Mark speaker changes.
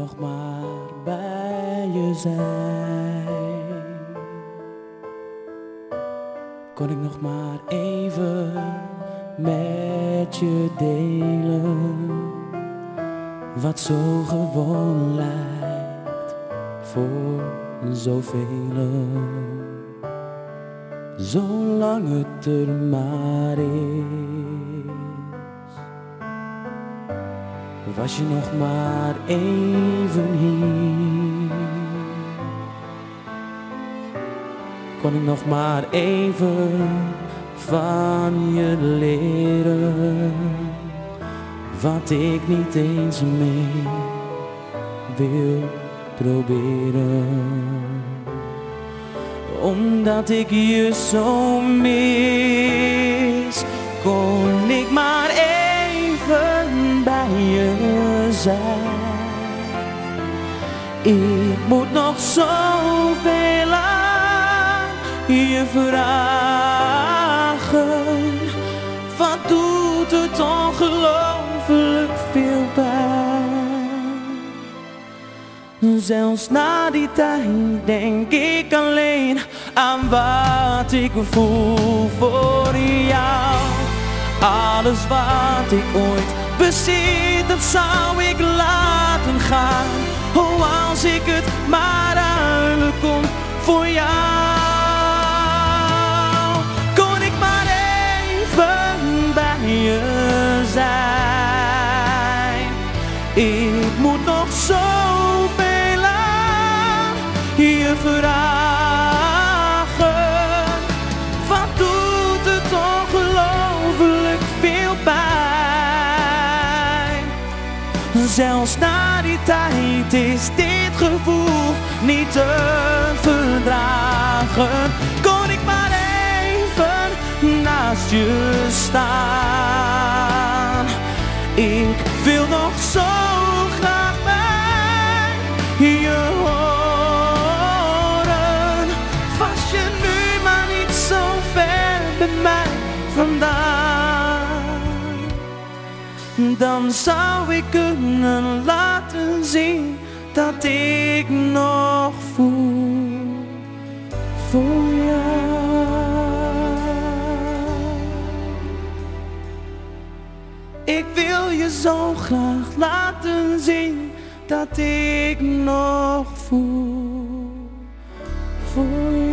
Speaker 1: nog maar bij je zijn. Kon ik nog maar even met je delen wat zo gewoon lijkt voor zoveel. Zolang het er maar is, was je nog maar even hier. Kon ik nog maar even van je leren wat ik niet eens meer wil proberen. Omdat ik je zo mis, kon ik maar even bij je zijn. Ik moet nog zoveel aan je vragen. Wat doet het ongelooflijk veel pijn. Zelfs na die tijd denk ik alleen aan wat ik voel voor jou. Alles wat ik ooit bezit, dat zou ik laten gaan. Oh, als ik het maar ruilen kon voor jou. Kon ik maar even bij je zijn. Ik moet nog zoveel aan je vragen. Wat doet het ongelooflijk veel pijn. Zelfs na die tijd is dit gevoel niet te verdragen. Kon ik maar even naast je staan. Ik wil nog zo graag bij je horen. Was je nu maar niet zo ver bij mij vandaan, dan zou ik kunnen laten zien dat ik nog voel voor jou. Ik wil je zo graag laten zien dat ik nog voel voor jou.